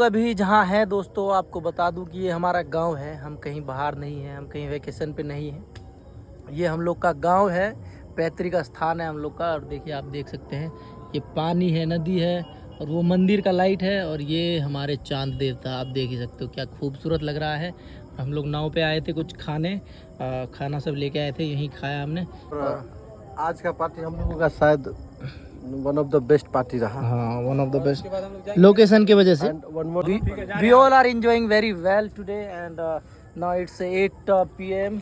तो अभी जहाँ है दोस्तों, आपको बता दूं कि ये हमारा गांव है। हम कहीं बाहर नहीं हैं, हम कहीं वैकेशन पे नहीं हैं। ये हम लोग का गांव है, पैतृक स्थान है हम लोग का। और देखिए, आप देख सकते हैं, ये पानी है, नदी है, और वो मंदिर का लाइट है, और ये हमारे चांद देवता। आप देख ही सकते हो क्या खूबसूरत लग रहा है। हम लोग नाव पे आए थे कुछ खाना सब लेके आए थे, यहीं खाया हमने। और आज का पार्टी हम लोगों का शायद one of the best party रहा। हाँ, one of the best location की वजह से। We all are enjoying very well today, and now it's 8 p.m.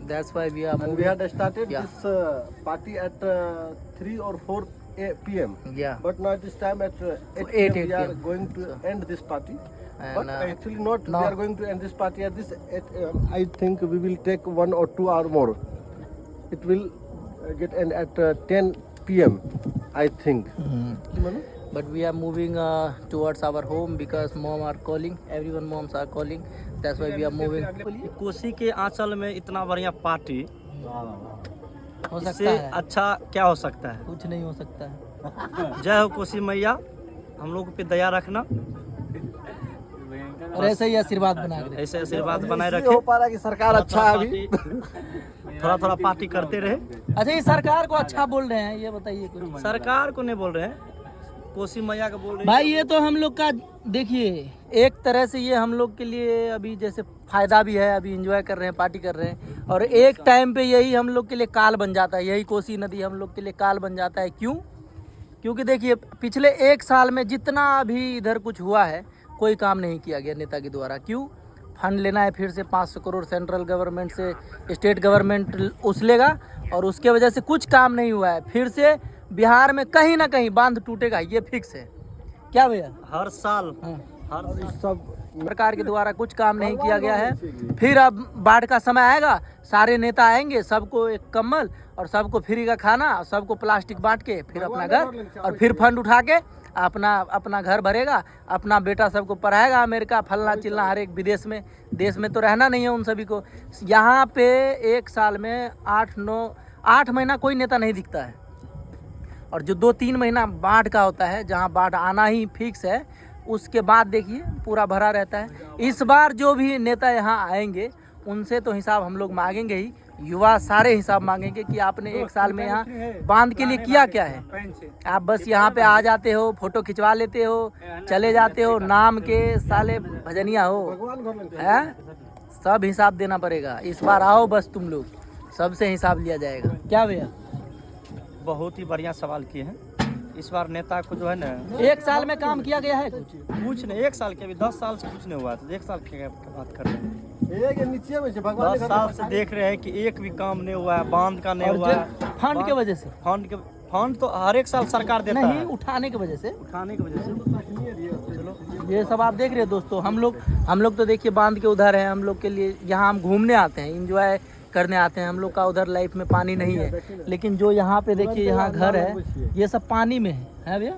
That's why we are And we had started Yeah. this party at 3 or 4 p.m. Yeah. But now it is time at 8 8 p.m. We are p.m. going to end this party. And, But actually not. now- We are going to end this party at this 8 a.m. I think we will take 1 or 2 hours more. It will get end at 10 p.m. I think. But we are moving towards our home because mom are calling. Everyone moms are calling. That's why we are moving. Kosi के आंचल में इतना बढ़िया party, हो सकता इससे है, अच्छा क्या हो सकता है। कुछ नहीं हो सकता है। जय हो कोसी मैया, हम लोग पे दया रखना, और ऐसे ही आशीर्वाद बना के ऐसे आशीर्वाद बनाए इसलिए रखे। हो पा रहा कि सरकार अच्छा है अभी। थोड़ा थोड़ा पार्टी करते रहे। अच्छा, ये सरकार को अच्छा बोल रहे हैं, ये बताइए कुछ। सरकार को नहीं बोल रहे हैं, कोसी मैया का बोल रहे हैं। भाई, ये तो हम लोग का, देखिए, एक तरह से ये हम लोग के लिए अभी जैसे फायदा भी है। अभी एंजॉय कर रहे हैं, पार्टी कर रहे हैं, और एक टाइम पे यही हम लोग के लिए काल बन जाता है। यही कोसी नदी हम लोग के लिए काल बन जाता है। क्यों? क्योंकि देखिए, पिछले 1 साल में जितना अभी इधर कुछ हुआ है, कोई काम नहीं किया गया नेता के द्वारा। क्यों? फंड लेना है फिर से 500 करोड़ सेंट्रल गवर्नमेंट से, स्टेट गवर्नमेंट उछलेगा, और उसके वजह से कुछ काम नहीं हुआ है। फिर से बिहार में कहीं ना कहीं बांध टूटेगा, ये फिक्स है। क्या भैया? हर साल हाँ। हर सब सरकार के द्वारा कुछ काम नहीं किया गया है। फिर अब बाढ़ का समय आएगा, सारे नेता आएंगे, सबको एक कम्बल और सबको फ्री का खाना, सबको प्लास्टिक बांट के फिर अपना घर, और फिर फंड उठा के अपना घर भरेगा, अपना बेटा सबको पढ़ाएगा अमेरिका, फलना चिलना, हर एक विदेश में। देश में तो रहना नहीं है उन सभी को। यहाँ पे 1 साल में 8 महीना कोई नेता नहीं दिखता है, और जो 2-3 महीना बाढ़ का होता है, जहाँ बाढ़ आना ही फिक्स है, उसके बाद देखिए पूरा भरा रहता है। इस बार जो भी नेता यहाँ आएंगे, उनसे तो हिसाब हम लोग मांगेंगे ही। युवा सारे हिसाब मांगेंगे कि आपने 1 साल में यहाँ बांध के लिए किया क्या है। आप बस यहाँ पे आ जाते हो, फोटो खिंचवा लेते हो, चले जाते हो, नाम के साले भजनिया हो, है? सब हिसाब देना पड़ेगा। इस बार आओ बस, तुम लोग, सबसे हिसाब लिया जाएगा। क्या भैया? बहुत ही बढ़िया सवाल किए हैं। इस बार नेता को जो है ना, 1 साल में काम किया गया है कुछ नहीं। 1 साल के, अभी 10 साल से कुछ नहीं हुआ, तो 1 साल की बात कर रहे हैं। ये नीचे में से भगवान 10 साल से देख रहे हैं कि एक भी काम नहीं हुआ है, बांध का नहीं हुआ है। फंड के वजह से फंड तो हर एक साल सरकार देता नहीं, है, उठाने की वजह से। उठाने की वजह से। ये सब आप देख रहे हो दोस्तों। हम लोग तो देखिए बांध के उधर है। हम लोग के लिए यहाँ हम घूमने आते हैं, एंजॉय करने आते हैं। हम लोग का उधर लाइफ में पानी नहीं है, लेकिन जो यहाँ पे देखिए, यहाँ घर है, ये सब पानी में है भैया।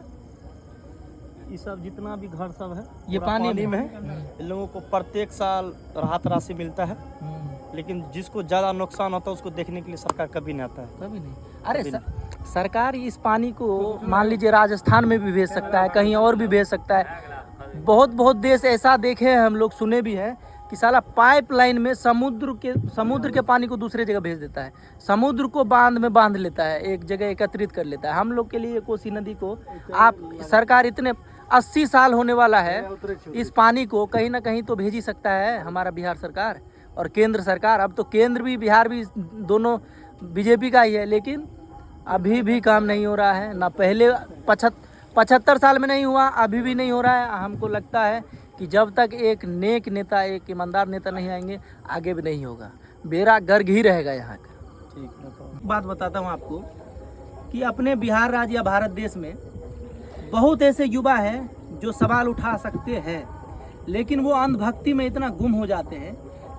ये सब जितना भी घर सब है, ये पूरा पानी में है। इन लोगों को प्रत्येक साल राहत राशि मिलता है, लेकिन जिसको ज़्यादा नुकसान होता है उसको देखने के लिए सरकार कभी नहीं आता है। कभी नहीं। अरे सरकार इस पानी को मान लीजिए राजस्थान में भी भेज सकता है, कहीं और भी भेज सकता है। बहुत देश ऐसा देखे हैं हम लोग, सुने भी हैं कि साला पाइपलाइन में समुद्र के पानी को दूसरे जगह भेज देता है, समुद्र को बांध में बांध लेता है, एक जगह एकत्रित कर लेता है। हम लोग के लिए कोसी नदी को आप सरकार इतने 80 साल होने वाला है, इस पानी को कहीं ना कहीं तो भेज ही सकता है हमारा बिहार सरकार और केंद्र सरकार। अब तो केंद्र भी बिहार भी दोनों बीजेपी का ही है, लेकिन अभी भी काम नहीं हो रहा है। ना पहले 75 साल में नहीं हुआ, अभी भी नहीं हो रहा है। हमको लगता है कि जब तक एक नेक नेता, एक ईमानदार नेता नहीं आएंगे, आगे भी नहीं होगा। बेड़ा गर्क ही रहेगा यहाँ का। ठीक बात बताता हूँ आपको कि अपने बिहार राज्य या भारत देश में बहुत ऐसे युवा हैं जो सवाल उठा सकते हैं, लेकिन वो अंधभक्ति में इतना गुम हो जाते हैं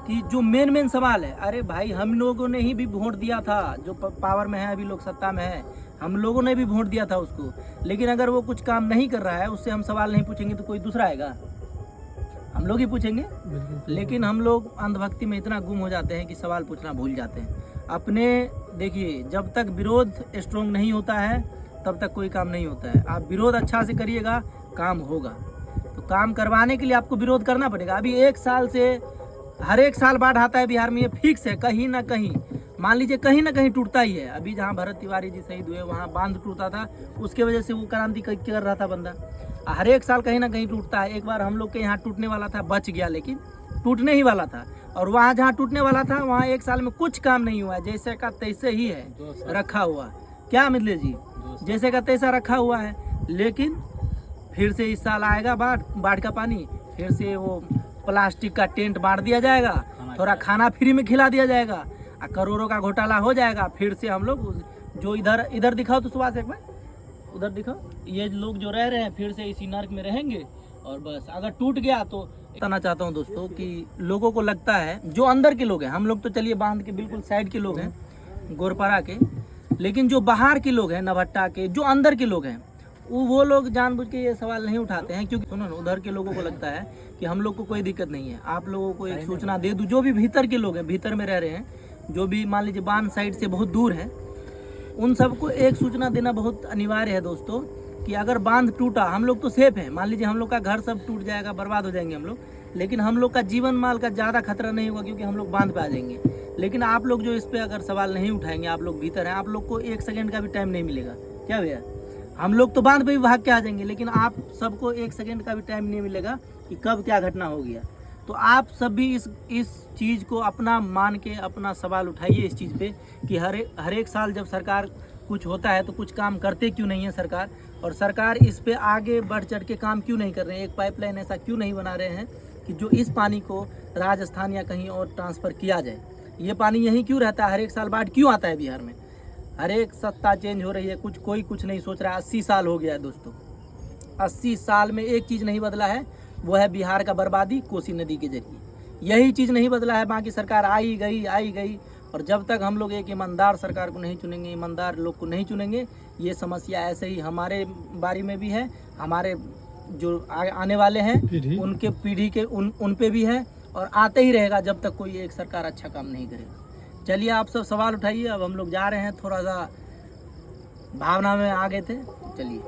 कि जो मेन सवाल है, अरे भाई हम लोगों ने ही भी वोट दिया था, जो पावर में है अभी लोग सत्ता में है, हम लोगों ने भी वोट दिया था उसको, लेकिन अगर वो कुछ काम नहीं कर रहा है, उससे हम सवाल नहीं पूछेंगे तो कोई दूसरा आएगा? हम लोग ही पूछेंगे। लेकिन हम लोग अंधभक्ति में इतना गुम हो जाते हैं कि सवाल पूछना भूल जाते हैं अपने। देखिए, जब तक विरोध स्ट्रोंग नहीं होता है तब तक कोई काम नहीं होता है। आप विरोध अच्छा से करिएगा, काम होगा। तो काम करवाने के लिए आपको विरोध करना पड़ेगा। अभी 1 साल से हर एक साल बाढ़ आता है बिहार में, ये फिक्स है। कहीं ना कहीं मान लीजिए कहीं ना कहीं टूटता ही है। अभी जहाँ भरत तिवारी जी शहीद हुए वहाँ बांध टूटा था, उसके वजह से वो क्रांति कर रहा था बंदा। हर एक साल कहीं ना कहीं टूटता है। एक बार हम लोग के यहाँ टूटने वाला था, बच गया, लेकिन टूटने ही वाला था। और वहाँ जहाँ टूटने वाला था वहाँ 1 साल में कुछ काम नहीं हुआ, जैसे का तैसे ही है रखा हुआ। क्या मिथिलेश जी, जैसे का तैसा रखा हुआ है। लेकिन फिर से इस साल आएगा बाढ़ का पानी, फिर से वो प्लास्टिक का टेंट बांट दिया जाएगा, थोड़ा खाना फ्री में खिला दिया जाएगा, करोड़ों का घोटाला हो जाएगा। फिर से हम लोग जो इधर दिखाओ तो सुभाष एक बार उधर दिखाओ, ये लोग जो रह रहे हैं फिर से इसी नर्क में रहेंगे। और बस अगर टूट गया तो बताना चाहता हूँ दोस्तों कि लोगों को लगता है, जो अंदर के लोग हैं, हम लोग तो चलिए बांध के बिल्कुल साइड के लोग हैं, गोरपारा के, लेकिन जो बाहर के लोग हैं, नवहट्टा के, जो अंदर के लोग हैं, वो लोग जानबूझ के ये सवाल नहीं उठाते हैं। क्योंकि सुनो ना, उधर के लोगों को लगता है कि हम लोग को कोई दिक्कत नहीं है। आप लोगों को एक सूचना दे दूं, जो भी भीतर के लोग हैं, भीतर में रह रहे हैं, जो भी मान लीजिए बांध साइड से बहुत दूर है, उन सबको एक सूचना देना बहुत अनिवार्य है दोस्तों कि अगर बांध टूटा, हम लोग तो सेफ हैं। मान लीजिए हम लोग का घर सब टूट जाएगा, बर्बाद हो जाएंगे हम लोग, लेकिन हम लोग का जीवन माल का ज़्यादा खतरा नहीं होगा क्योंकि हम लोग बांध पे आ जाएंगे। लेकिन आप लोग जो इस पर अगर सवाल नहीं उठाएंगे, आप लोग भीतर हैं, आप लोग को 1 सेकेंड का भी टाइम नहीं मिलेगा। क्या भैया, हम लोग तो बांध पे भी भाग के आ जाएंगे, लेकिन आप सबको 1 सेकेंड का भी टाइम नहीं मिलेगा कि कब क्या घटना हो गया। तो आप सब भी इस चीज़ को अपना मान के अपना सवाल उठाइए इस चीज़ पे कि हर एक साल जब सरकार कुछ होता है तो कुछ काम करते क्यों नहीं है सरकार, और सरकार इस पे आगे बढ़ चढ़ के काम क्यों नहीं कर रहे हैं। एक पाइपलाइन ऐसा क्यों नहीं बना रहे हैं कि जो इस पानी को राजस्थान या कहीं और ट्रांसफ़र किया जाए। ये पानी यहीं क्यों रहता है, हर एक साल बाढ़ क्यों आता है बिहार में। हर एक सत्ता चेंज हो रही है, कोई कुछ नहीं सोच रहा है। 80 साल हो गया है दोस्तों, 80 साल में एक चीज़ नहीं बदला है, वो है बिहार का बर्बादी कोसी नदी के जरिए। यही चीज़ नहीं बदला है, बाकी सरकार आई गई। और जब तक हम लोग एक ईमानदार सरकार को नहीं चुनेंगे, ईमानदार लोग को नहीं चुनेंगे, ये समस्या ऐसे ही हमारे बारी में भी है, हमारे जो आने वाले हैं उनके पीढ़ी के उन पे भी है, और आते ही रहेगा जब तक कोई एक सरकार अच्छा काम नहीं करेगा। चलिए आप सब सवाल उठाइए। अब हम लोग जा रहे हैं, थोड़ा सा भावना में आ गए थे, चलिए।